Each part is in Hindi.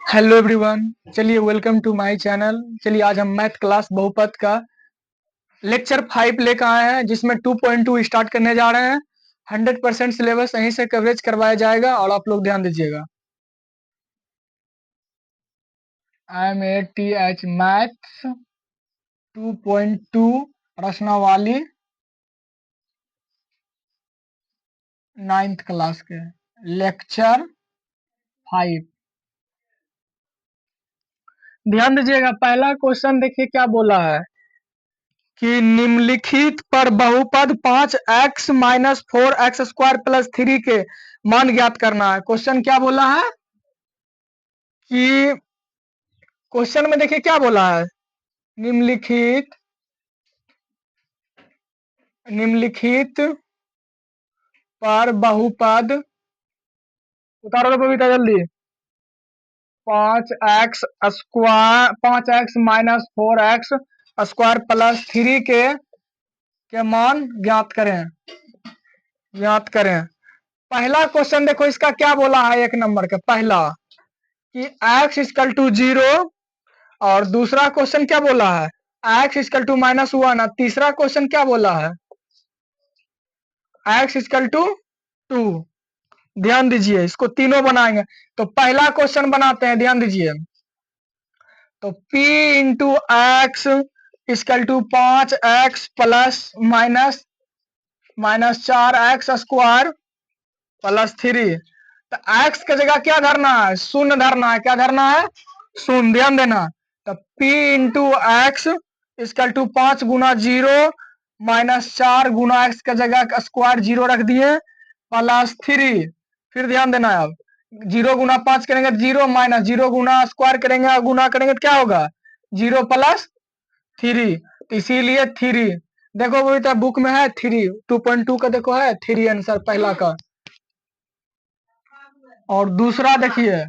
हेलो एवरीवन, चलिए वेलकम टू माय चैनल। चलिए आज हम मैथ क्लास बहुपद का लेक्चर 5 लेकर आए हैं, जिसमें 2.2 स्टार्ट करने जा रहे हैं। 100% सिलेबस यहीं से कवरेज करवाया जाएगा और आप लोग ध्यान दीजिएगा। MATH मैथ्स 2.2 रचनावाली 9th क्लास के लेक्चर 5। ध्यान दीजिएगा, पहला क्वेश्चन देखिए क्या बोला है कि निम्नलिखित पर बहुपद 5x minus 4x square plus 3 के मान ज्ञात करना है। क्वेश्चन क्या बोला है कि क्वेश्चन में देखिए क्या बोला है, निम्नलिखित पर बहुपद, उतारो तो बबीता जल्दी, 5x minus 4x square plus 3 के मान ज्ञात करें। पहला क्वेश्चन देखो, इसका क्या बोला है, एक नंबर का पहला कि x इक्वल टू 0, और दूसरा क्वेश्चन क्या बोला है x इक्वल टू -1, और तीसरा क्वेश्चन क्या बोला है x इक्वल टू 2। ध्यान दीजिए, इसको तीनों बनाएंगे। तो पहला क्वेश्चन बनाते हैं, ध्यान दीजिए। तो p into X equal to 5x plus minus 4x square plus 3। तो x की जगह क्या धरना है, शून्य धरना है। क्या धरना है, शून्य। ध्यान देना। तो p into X equal to 5 गुना 0 माइनस 4 गुना x की जगह स्क्वायर 0 रख दिए प्लस 3। फिर ध्यान देना, अब 0 गुना 5 करेंगे 0, माइनस 0 गुना स्क्वायर करेंगे, गुना करेंगे तो क्या होगा 0 प्लस 3। इसीलिए 3 देखो वो तो बुक में है 3, 2.2 का देखो है 3 आंसर पहला का। और दूसरा देखिए,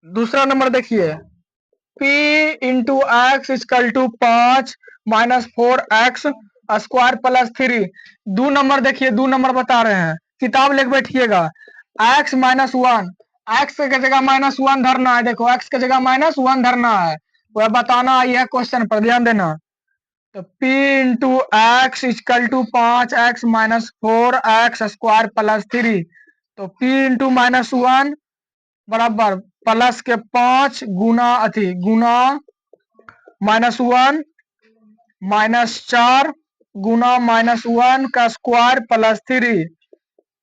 दूसरा नंबर देखिए, p into X equal to 5 minus 4x square plus 3। 2 number देखिए, 2 नंबर बता रहे हैं, किताब लेके बैठिएगा। x माइनस 1, एक्स की जगह -1 धरना है। देखो x की जगह -1 धरना है, वह बताना है, यह क्वेश्चन पर ध्यान देना। तो p into X equal to 5x minus 4x square plus 3। तो p इंटू -1 बराबर प्लस के 5 गुना -1 माइनस 4 गुना -1 का स्क्वायर प्लस 3।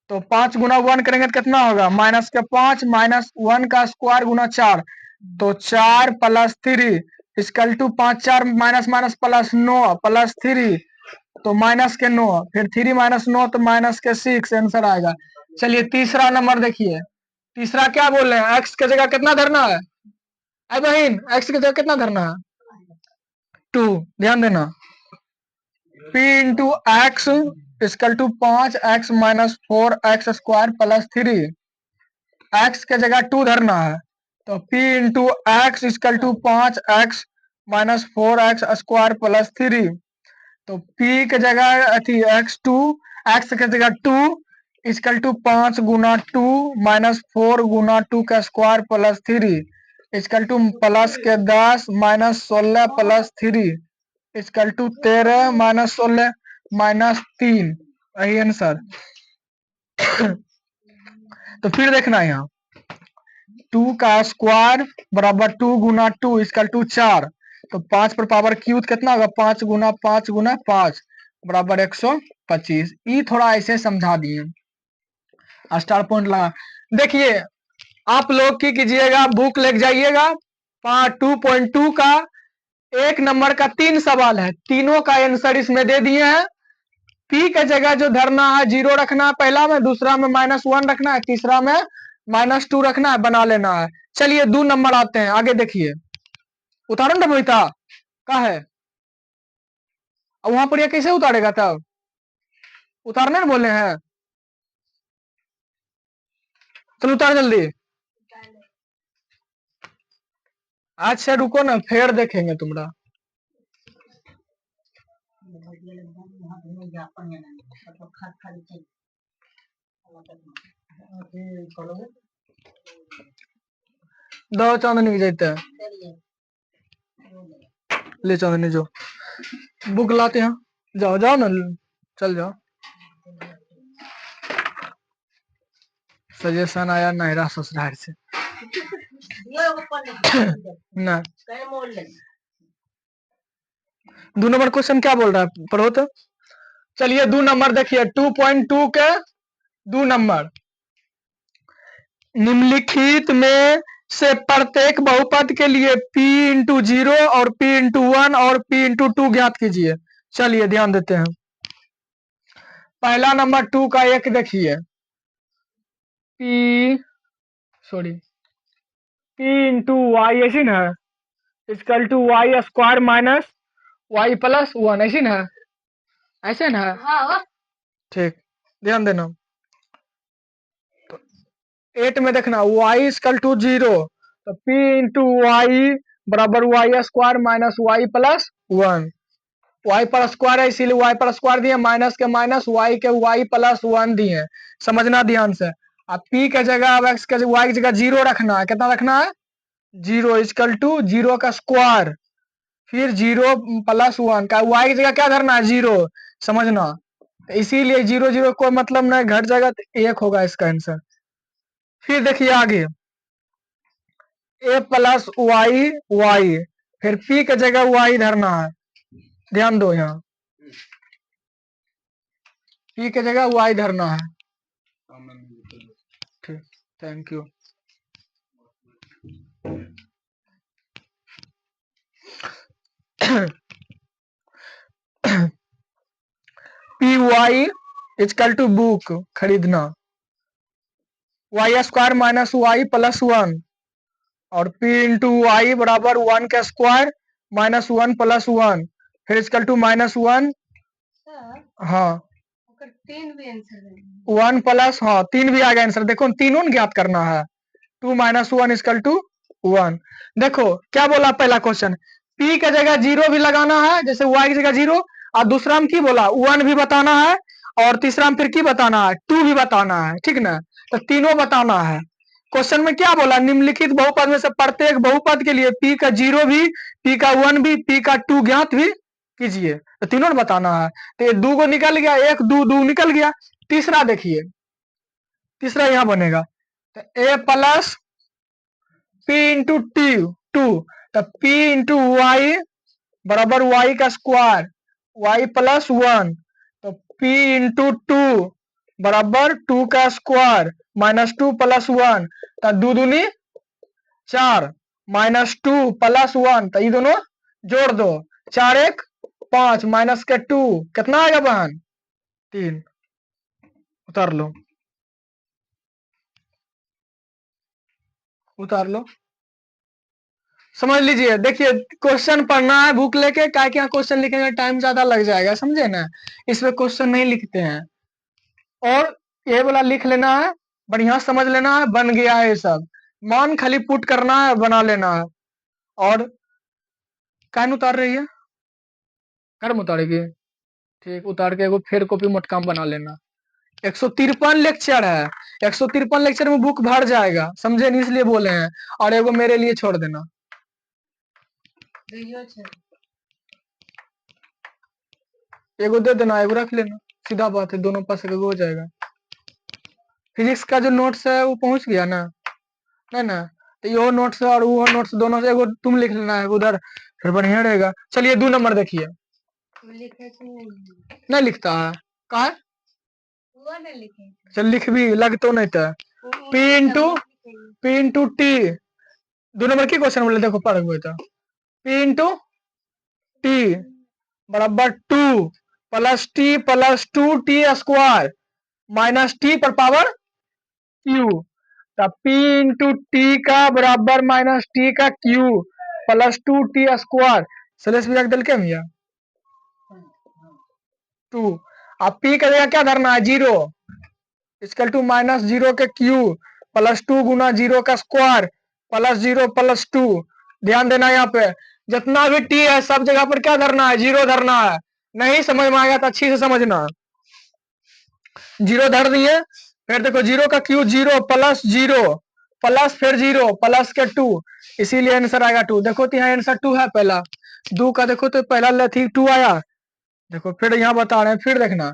तो 5 गुना 1 करेंगे तो कितना होगा, माइनस के 5 माइनस 1 का स्क्वायर गुना 4। तो 4 plus 3 equal to 5 4 minus minus plus 9 plus 3, तो माइनस के 9, फिर 3 माइनस 9 तो माइनस के 6 आंसर आएगा। चलिए तीसरा नंबर देखिए, तीसरा क्या बोल रहे हैं, एक्स की जगह कितना धरना है, अरे बहन एक्स की जगह कितना धरना है 2। ध्यान देना, p into X equal to 5x minus 4x square plus 3। X की जगह 2 धरना है। तो p into X equal to 5x minus 4x square plus 3। तो p की जगह x2, x की जगह 2 इक्वल टू 5 गुना 2 माइनस 4 गुना 2 का square plus 3 equal to plus के 10 minus 16 plus 3 equal to 13 minus 16 minus 3। यही आंसर। तो फिर देखना यहाँ, 2 का स्क्वायर बराबर 2 गुना 2 इक्वल टू 4। तो 5 पर पावर क्यूब कितना होगा, 5 गुना 5 गुना 5 बराबर 125। ये थोड़ा ऐसे समझा दिए, स्टार पॉइंट लगा। देखिए आप लोग की कीजिएगा, बुक लेके जाइएगा, 2.2 का 1 नंबर का 3 सवाल है, तीनों का आंसर इसमें दे दिए हैं। p का जगह जो धरना है 0 रखना है पहला में, दूसरा में -1 रखना है, तीसरा में -2 रखना है, बना लेना है। चलिए 2 नंबर आते हैं, आगे देखिए। उतारो ना बोईता का है, वहां पर ये कैसे उतारेगा, तब उतारने ना बोले हैं, चलो उतार जल्दी। अच्छा रुको ना, फिर देखेंगे तुम्हारा। दो चांदनी के जाते हैं, ले चांदनी जो बुक लाते हैं, जाओ जाओ ना, चल जाओ। सजेशन आया नहरा ससुराल से ना। 2 नंबर क्वेश्चन क्या बोल रहा है, पढ़ो तो। चलिए 2 नंबर देखिए, 2.2 के 2 नंबर। निम्नलिखित में से प्रत्येक बहुपद के लिए p इंटू 0 और p इंटू 1 और p इंटू 2 ज्ञात कीजिए। चलिए ध्यान देते हैं। पहला नंबर 2 का 1 देखिए, p इंटू वाई ऐसी ना equal to Y square minus Y plus 1 ऐसी ना, ऐसे ना। ठीक, ध्यान देना। तो 8 में देखना y इक्वल टू 0, तो p इंटू वाई बराबर Y square minus Y plus 1। Y पर स्क्वायर है इसीलिए वाई पर स्क्वायर दिए, माइनस के माइनस वाई के वाई प्लस 1 दिए, समझना ध्यान से। अब p के जगह अब x के y की जगह 0 रखना है। कितना रखना है? 0 इक्वल टू 0 का स्क्वायर, फिर 0 प्लस 1 का y की जगह क्या धरना है? 0, समझना। इसीलिए 0 0 कोई मतलब नहीं, घट जाएगा तो 1 होगा इसका आंसर। फिर देखिए आगे, a प्लस वाई वाई, फिर p के जगह y धरना है, ध्यान दो यहाँ p के जगह y धरना है। ठीक, thank you. P Y equal to book खरीदना, Y square minus Y plus 1 और p इंटू वाई बराबर 1 का स्क्वायर माइनस 1 प्लस 1, फिर इक्वल टू माइनस 1। हाँ 1 प्लस, हाँ 3 भी आ गया आंसर। देखो तीनों ज्ञात करना है। 2 माइनस 1 इक्वल टू 1। देखो क्या बोला पहला क्वेश्चन, p के जगह 0 भी लगाना है, जैसे y की जगह 0, और दूसरा में की बोला 1 भी बताना है, और तीसरा में फिर की बताना है? 2 भी बताना है, ठीक ना। तो तीनों बताना है। क्वेश्चन में क्या बोला, निम्नलिखित बहुपद में से प्रत्येक बहुपद के लिए p का 0 भी, p का 1 भी, p का 2 ज्ञात भी कीजिए। तो तीनों ने बताना है। तो ये 2 को निकल गया, 1 2 2 निकल गया। तीसरा देखिए, तीसरा यहाँ बनेगा, तो a plus p into to, तो p इंटू वाई बराबर वाई का स्क्वायर वाई प्लस 1, तो p इंटू 2 बराबर 2 का स्क्वायर माइनस 2 प्लस 1, तो 2 दूनी 4 माइनस 2 प्लस 1, तो ये दोनों जोड़ दो, 4 1 5 माइनस के 2 कितना आएगा बहन? 3। उतार लो, उतार लो, समझ लीजिए। देखिए क्वेश्चन पढ़ना है बुक लेके, क्या क्या क्वेश्चन लिखेंगे टाइम ज्यादा लग जाएगा, समझे ना। इसमें क्वेश्चन नहीं लिखते हैं, और ये वाला लिख लेना है, बढ़िया समझ लेना है, बन गया है ये सब। मान खाली पुट करना है, बना लेना है। और कैन उतार रही है, कर्म उतारेगी, ठीक, उतार के एगो फिर कॉपी मोटकाम बना लेना। 153 लेक्चर है, 153 लेक्चर में बुक भर जाएगा, समझे नहीं, इसलिए बोले हैं। और एगो मेरे लिए छोड़ देना, एगो दे देना, एगो रख लेना, सीधा बात है, दोनों पास एगो हो जाएगा। फिजिक्स का जो नोट्स है वो पहुंच गया ना, है ना। तो यो नोट्स और वो नोट्स दोनों से एगो तुम लिख लेना है उधर, फिर बढ़िया रहेगा। चलिए 2 नंबर देखिए, नहीं लिखता है, कहा है? चल लिख भी लग तो नहीं था। पी इंटू टी, 2 नंबर की क्वेश्चन बोले, देखो पढ़ हुए था। पी इंटू टी बराबर 2 plus T plus 2 T square minus T पर पावर क्यू, तो p इंटू टी का बराबर माइनस टी का क्यू प्लस 2 टी स्क्वायर, सलेस भी रख दल के भैया 2। अब p का जगह क्या धरना है? 0 इक्वल टू माइनस 0 के क्यू प्लस 2 गुना 0 का स्क्वायर प्लस 0 प्लस 2। ध्यान देना यहाँ पे, जितना भी टी है सब जगह पर क्या धरना है? 0 धरना है। नहीं समझ में आएगा तो अच्छी से समझना, 0 धर दिए, फिर देखो जीरो का क्यू जीरो प्लस फिर जीरो प्लस के टू, इसीलिए आंसर आएगा टू। देखो तो यहाँ आंसर टू है पहला, दो का देखो तो पहला लथी टू आया। देखो फिर यहाँ बता रहे हैं, फिर देखना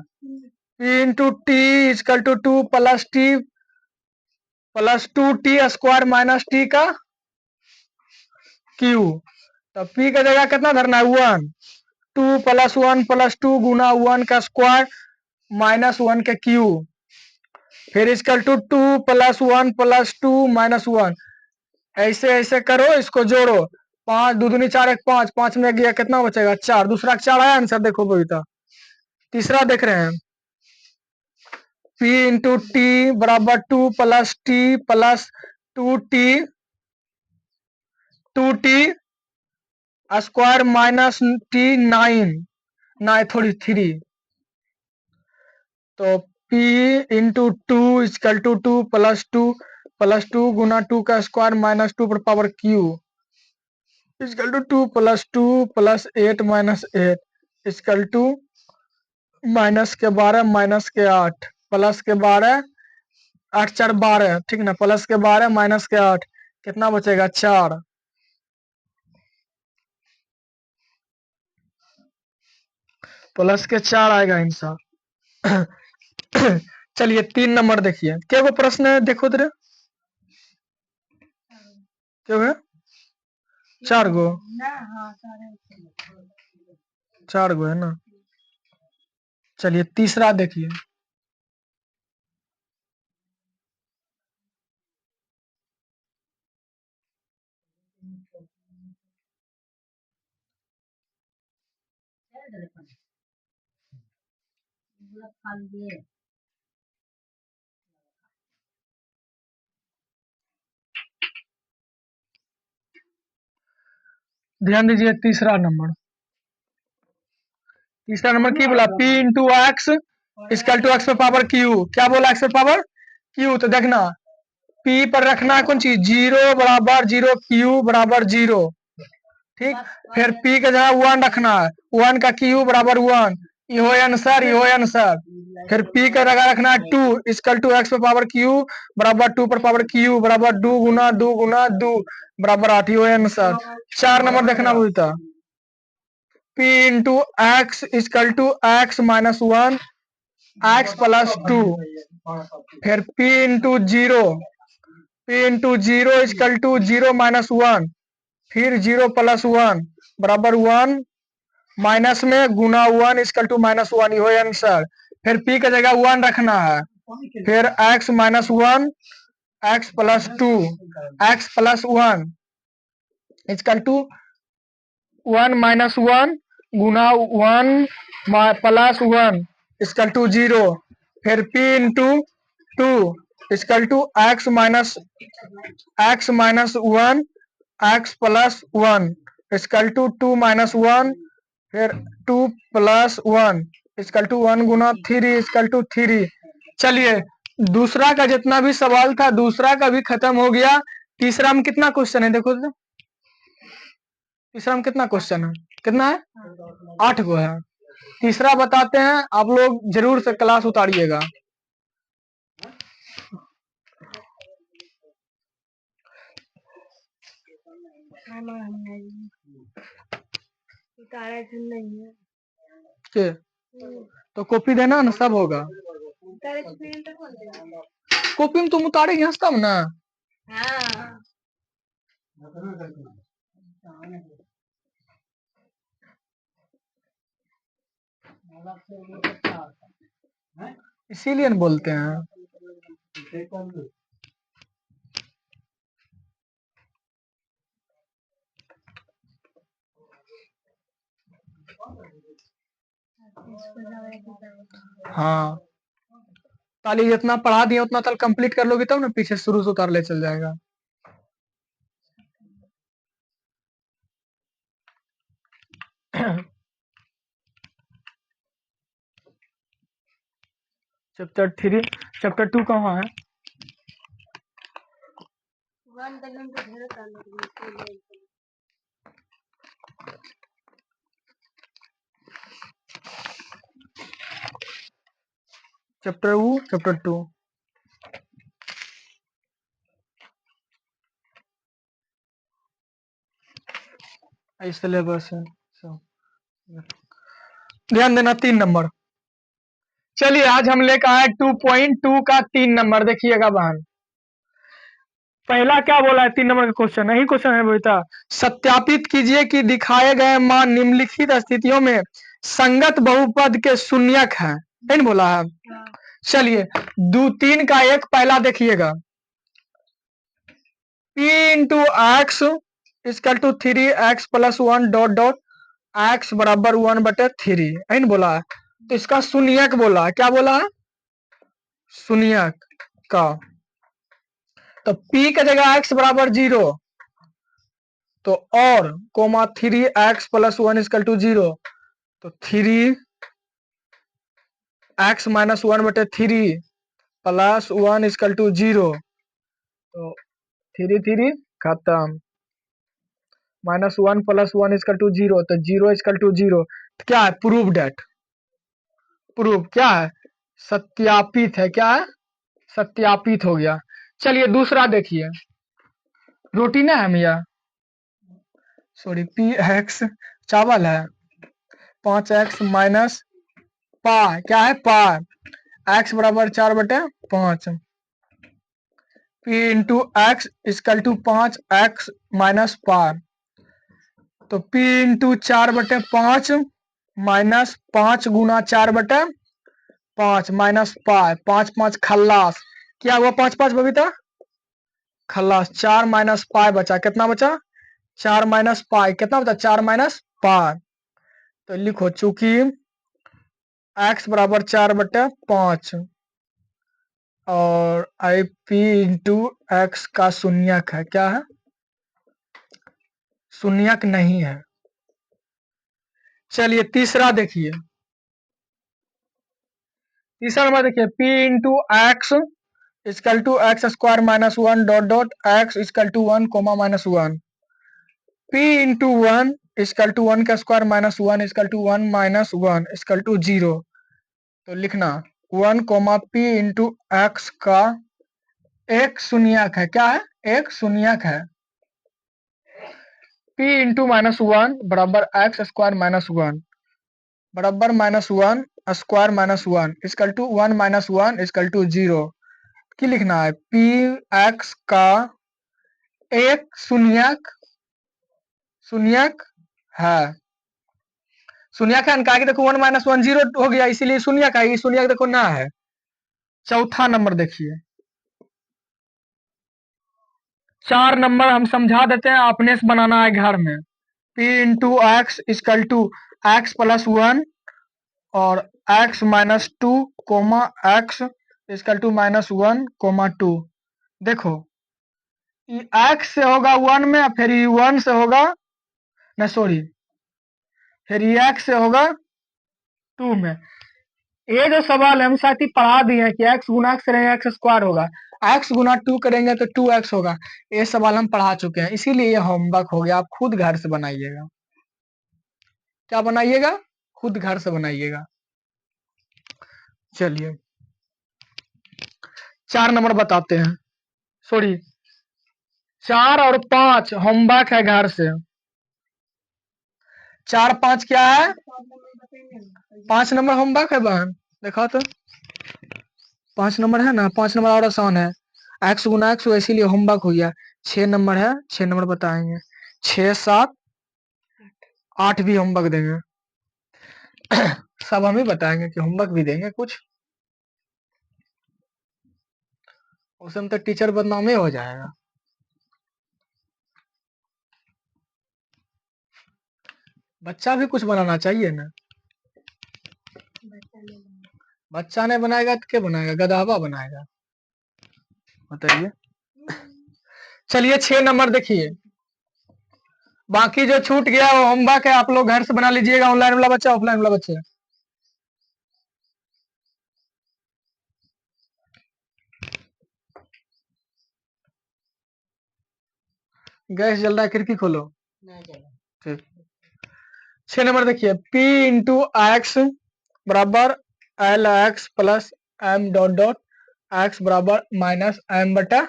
p into t is equal to two plus two t square minus t का क्यू। तो पी का जगह कितना धरना है वन, टू प्लस टू गुना वन का स्क्वायर माइनस वन के क्यू, फिर is equal to two plus two minus one. ऐसे ऐसे करो, इसको जोड़ो, पांच दो दूनी चार एक पांच, पांच में गया कितना बचेगा चार, दूसरा चार आया आंसर देखो बबीता। तीसरा देख रहे हैं P इंटू टी बराबर two t square minus t nine थोड़ी थ्री। तो P into two is equal to two plus two गुना टू का स्क्वायर माइनस टू पर power cube is equal two plus eight minus eight is equal to minus के 12 माइनस के 8 प्लस के 12 8 4 12, ठीक ना, प्लस के 12 माइनस के 8 कितना बचेगा चार। प्लस के 4 आएगा आंसर। चलिए 3 नंबर देखिए, क्या वो प्रश्न है देखो तेरे, क्यों है 4 गो, 4 गो है ना। चलिए तीसरा देखिए, ध्यान दीजिए तीसरा नंबर की बोला P into x is equal to x पे पावर क्यू, क्या बोला एक्स पे पावर क्यू। तो देखना P पर रखना है कौन चीज जीरो बराबर जीरो क्यू बराबर जीरो, ठीक। फिर P के जगह वन रखना है, वन का क्यू बराबर वन, यो आंसर। फिर P का जगह रखना है टू इजकल टू एक्स पे पावर क्यू बराबर टू पर पावर क्यू बराबर दो गुना दो बराबर 8, यो आंसर। 4 नंबर देखना बोलता P into x is equal to x minus one X plus two, फिर P into zero equal to zero minus one, फिर जीरो प्लस वन बराबर वन माइनस में गुना one equal to minus one, यो आंसर। फिर P का जगह वन रखना है, फिर X minus one X plus one equal to one minus one गुना one plus one equal to zero, फिर P into two is equal to x minus one X plus one equal to two minus one, फिर two plus one equal to one गुना थ्री इजकल टू थ्री। चलिए दूसरा का जितना भी सवाल था दूसरा का भी खत्म हो गया। तीसरा में कितना क्वेश्चन है देखो तो? तीसरा में कितना क्वेश्चन है, कितना है 8 गो है। तीसरा बताते हैं, आप लोग जरूर से क्लास उतारिएगा। के तो कॉपी देना ना, सब होगा। कॉपी में तुम उतारेगी तब ना। इसीलिए न बोलते हैं। हाँ ताली जितना पढ़ा दिया उतना तल कंप्लीट कर लोगे तब ना पीछे शुरू से उतार ले चल जाएगा। चैप्टर 3 चैप्टर 2 कहाँ है? चैप्टर 2 सिलेबस है। ध्यान देना 3 नंबर। चलिए आज हम लेकर आए 2.2 का 3 नंबर, देखिएगा बहन। पहला क्या बोला है 3 नंबर का क्वेश्चन, यही क्वेश्चन है बेटा। सत्यापित कीजिए कि दिखाए गए मान निम्नलिखित स्थितियों में संगत बहुपद के शून्यक हैं, नहीं बोला है। चलिए 2-3 का एक पहला देखिएगा, p into x is equal to 3x plus 1 dot dot x बराबर 1/3, नहीं बोला है। तो इसका शून्यक बोला है, क्या बोला है? शून्यक का। तो p का जगह x बराबर 0, तो और coma 3x plus 1 is equal to 0, तो 3x minus 1/3 plus 1 is equal to 0, तो 3 खत्म, माइनस 1 प्लस 1 इजकल टू 0, तो 0 इजकल टू 0। क्या है? Prove that. प्रूव क्या है? सत्यापित है। क्या है? सत्यापित हो गया। चलिए दूसरा देखिए, रोटी ना है मिया, सॉरी पी एक्स चावल है, 5x माइनस पाई, क्या है? पाई, x बराबर 4/5, p into x is equal to 5x minus pi, तो p इंटू 4/5 माइनस 5 गुना 4/5 माइनस पाई, 5 खल्लास, क्या हुआ? 5 बबीता खल्लास, 4 माइनस पाई बचा, कितना बचा? 4 माइनस पाई, कितना बचा? 4 माइनस पाई। तो लिखो चूंकि x बराबर 4/5 और आई पी इंटू एक्स का शून्यक है, क्या है? शून्यक नहीं है। चलिए तीसरा देखिए, तीसरा नंबर देखिए, p into x is equal to x square minus 1 dot dot x is equal to 1 comma minus 1, p into 1 is equal to 1 का square minus 1 is equal to 1 minus 1 is equal to 0। तो लिखना 1 कोमा p इंटू एक्स का एक शून्यक है, क्या है? एक शून्यक है। p इंटू माइनस 1 बराबर एक्स स्क्वायर माइनस 1 बराबर minus 1 square minus 1 is equal to 1 minus 1 is equal to 0। क्या लिखना है? पी एक्स का एक शून्यक है। शून्यक है कहा कि देखो 1 माइनस 1 0 हो गया, इसीलिए शून्यक है। ये शून्यक देखो ना है। चौथा नंबर देखिए, 4 नंबर हम समझा देते हैं, अपने से बनाना है घर में। p into x is equal to x plus 1 और x minus 2 comma x is equal to minus 1 comma 2। देखो ये x से होगा 1 में, फिर ये 1 से होगा ना, सॉरी फिर ये x से होगा 2 में। ये जो सवाल है हम साथ ही पढ़ा दिए हैं कि x गुना x करेंगे x स्क्वायर होगा, x गुना 2 करेंगे तो 2x होगा। ये सवाल हम पढ़ा चुके हैं, इसीलिए ये होमवर्क हो गया। आप खुद घर से बनाइएगा। क्या बनाइएगा? खुद घर से बनाइएगा। चलिए 4 नंबर बताते हैं, सॉरी 4 और 5 होमवर्क है घर से। 4 5 क्या है? 5 नंबर होमवर्क है बहन, देखा तो 5 नंबर है ना। 5 नंबर और आसान है, एक्स गुना एक्स, इसीलिए होमवर्क हो गया। 6 नंबर है, 6 नंबर बताएंगे। 6 7 8 भी होमवर्क देंगे। सब हम ही बताएंगे कि होमवर्क भी देंगे कुछ, उसमें तो टीचर बदनामे हो जाएगा। बच्चा भी कुछ बनाना चाहिए ना। बच्चा नहीं बनाएगा तो क्या बनाएगा? गधावा बनाएगा, बताइए। चलिए 6 नंबर देखिए, बाकी जो छूट गया वो होमवर्क है, आप लोग घर से बना लीजिएगा। ऑनलाइन वाला बच्चा, ऑफलाइन वाला बच्चा। गैस जल रहा है, खिड़की खोलो। ठीक। 6 नंबर देखिए, p इंटू एक्स बराबर l x plus m dot dot x बराबर माइनस एम बटा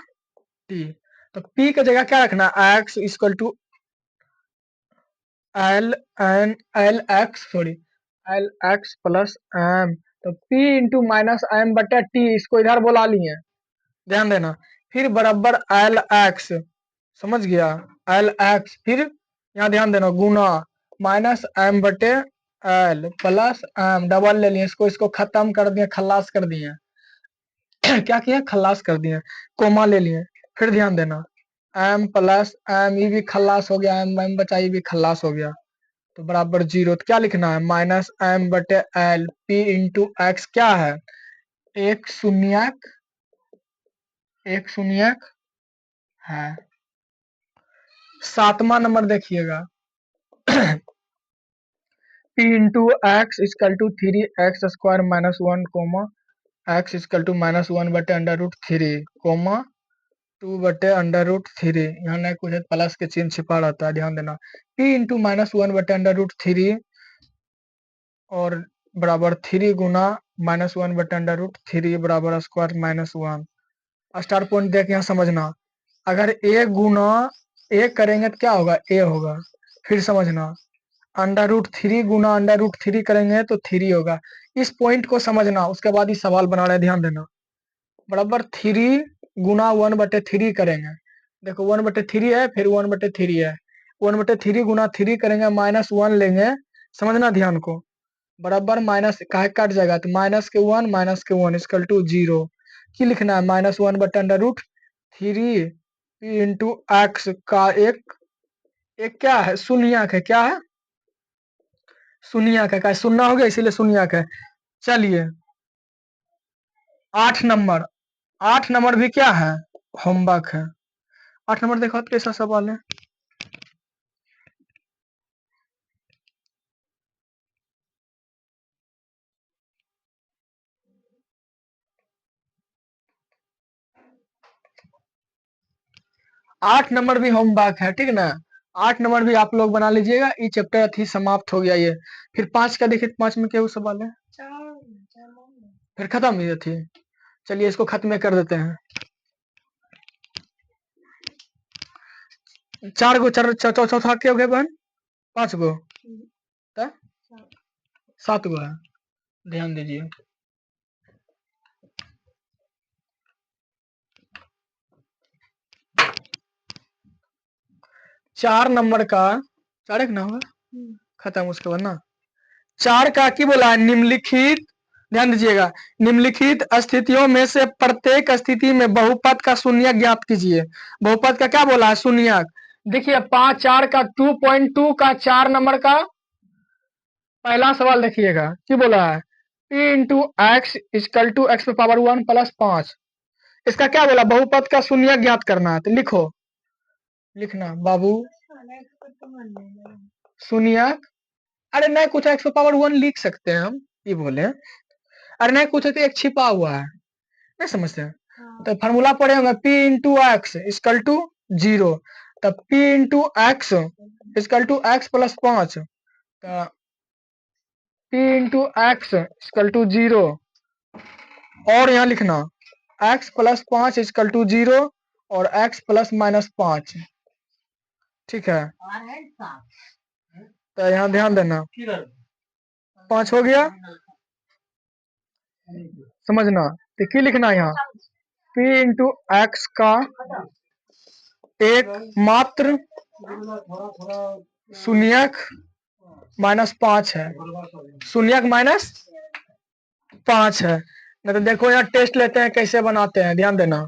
टी। तो p का जगह क्या रखना? x equal to l x plus m, तो पी इंटू माइनस एम बटे टी, इसको इधर बुला लिए, ध्यान देना। फिर बराबर एल एक्स, समझ गया, एल एक्स, फिर यहाँ ध्यान देना गुना माइनस एम बटे एल प्लस एम, डबल ले लिए, इसको खत्म कर दिए, खल्लास कर दिए क्या किया, खल्लास कर दिए, कोमा ले लिए। फिर ध्यान देना एम प्लस एम, ये भी खल्लास हो गया, एम बचा ये भी खल्लास हो गया, तो बराबर 0। तो क्या लिखना है, माइनस एम बटे एल पी इंटू एक्स, क्या है, एक शून्यक है। 7वां नंबर देखिएगा p into x is equal to 3x square minus 1 comma x is equal to minus 1 बटे अंडर रूट 3 कोमा 2 बटे अंडर रूट 3, यहाँ नहीं कुछ प्लस के चिन्ह छिपा रहता है, ध्यान देना। p इंटू माइनस 1 बटे अंडर रूट 3 और बराबर 3 गुना माइनस 1 बटे अंडर रूट 3 बराबर स्क्वायर माइनस 1। स्टार पॉइंट देख यहाँ समझना, अगर a गुना a करेंगे तो क्या होगा, a होगा। फिर समझना अंडर रूट 3 गुना अंडर रूट 3 करेंगे तो 3 होगा। इस पॉइंट को समझना, उसके बाद ही सवाल बना रहे, ध्यान देना। बराबर 3 गुना 1/3 करेंगे, देखो 1/3 है, फिर 1/3 है, 1/3 गुना 3 करेंगे, माइनस 1 लेंगे, समझना ध्यान को, बराबर माइनस काहे काट जाएगा, तो माइनस के 1 इक्वल टू 0। की लिखना है, माइनस 1/3 इंटू एक्स का एक क्या है, शून्यक है, क्या है, शून्यक है, सुनना हो गया इसीलिए शून्यक है। चलिए 8 नंबर भी क्या है, होमवर्क है। 8 नंबर देखो तो कैसा सवाल है, आठ नंबर भी होमवर्क है, ठीक ना। 8 नंबर भी आप लोग बना लीजिएगा, ये चैप्टर थी समाप्त हो गया ये। फिर 5 का देखिए, 5 में क्या सवाल है, फिर खत्म ये थी। चलिए इसको खत्म कर देते हैं। 4 गो चौथा क्या हो गया बहन, 5 गो, 7 गो है, ध्यान दीजिए। 4 नंबर का 4 एक ना होगा, खत्म उसके बाद ना। 4 का की बोला है, निम्नलिखित, ध्यान दीजिएगा, निम्नलिखित स्थितियों में से प्रत्येक स्थिति में बहुपद का शून्यक ज्ञात कीजिए। बहुपद का क्या बोला है, शून्यक। देखिए 4 का 2.2 का 4 नंबर का पहला सवाल देखिएगा, की बोला है, p into x is equal to x power 1 plus 5। इसका क्या बोला, बहुपद का शून्यक ज्ञात करना है, तो लिखो, लिखना बाबू शून्यक, अरे नहीं कुछ एक्स पावर 1 लिख सकते हैं हम, ये बोले, अरे नहीं कुछ तो एक छिपा हुआ है, नहीं समझते हैं। तो फार्मूला पढ़े होंगे, p into x is equal to 0, तब p into x is equal to x plus 5, तो p into x is equal to 0, और यहाँ लिखना x प्लस 5 इजकल टू 0 और x प्लस माइनस 5, ठीक है। तो यहाँ ध्यान देना, 5 हो गया, समझना। तो की लिखना यहाँ, p इंटू एक्स का एक मात्र शून्यक माइनस 5 है, शून्यक माइनस 5 है। नहीं तो देखो यहाँ टेस्ट लेते हैं कैसे बनाते हैं, ध्यान देना।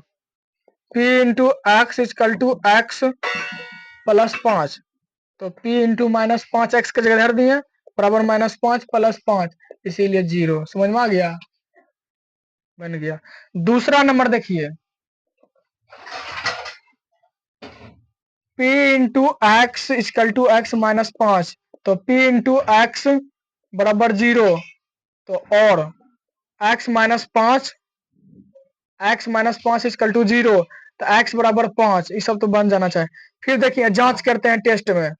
p into x is equal to x plus 5, तो p इंटू माइनस 5x की जगह धर दिए, बराबर माइनस 5 प्लस 5, इसीलिए 0। समझ में आ गया, बन गया। दूसरा नंबर देखिए, p into x is equal to x minus 5, तो p इंटू एक्स बराबर 0, तो और x माइनस 5 इजकल टू 0, तो x बराबर 5, ये सब तो बन जाना चाहिए। फिर देखिए जांच करते हैं टेस्ट में,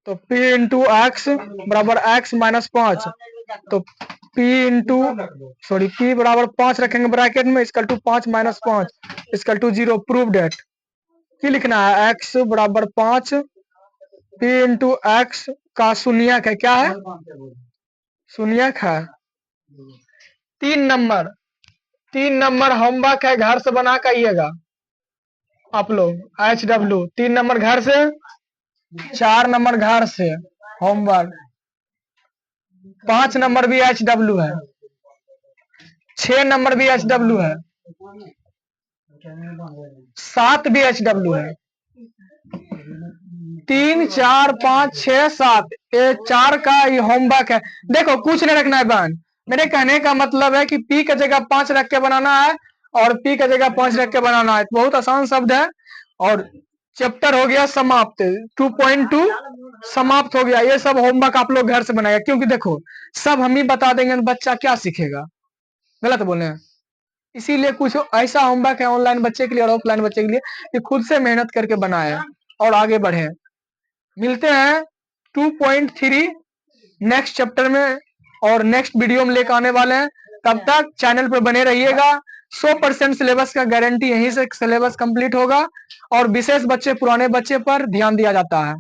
तो p इंटू एक्स बराबर x माइनस 5, तो p बराबर 5 रखेंगे ब्रैकेट में, is equal to 5 minus 5 is equal to 0, prove that. की लिखना है, x बराबर 5 p इंटू एक्स का शून्यक है। क्या है? शून्यक है। 3 नंबर होमवर्क है, घर से बना के आइएगा आप लोग। HW 3 नंबर घर से, 4 नंबर घर से होमवर्क। 5 नंबर भी HW है, 6 नंबर भी HW है, 7 भी HW है। 3 4 5 6 7, ये 4 का ये होमवर्क है। देखो कुछ नहीं रखना है बहन, मेरे कहने का मतलब है कि P का जगह 5 रख के बनाना है और P का जगह 5 रख के बनाना है। बहुत आसान शब्द है और चैप्टर हो गया समाप्त। 2.2 समाप्त हो गया। ये सब होमवर्क आप लोग घर से बनाएगा, क्योंकि देखो सब हम ही बता देंगे तो बच्चा क्या सीखेगा? गलत बोले हैं। इसीलिए कुछ ऐसा होमवर्क है ऑनलाइन बच्चे के लिए और ऑफलाइन बच्चे के लिए कि खुद से मेहनत करके बनाए और आगे बढ़े। मिलते हैं 2.3 नेक्स्ट चैप्टर में और नेक्स्ट वीडियो में लेकर आने वाले हैं। तब तक चैनल पर बने रहिएगा। 100% सिलेबस का गारंटी, यहीं से सिलेबस कंप्लीट होगा और विशेष बच्चे पुराने बच्चे पर ध्यान दिया जाता है।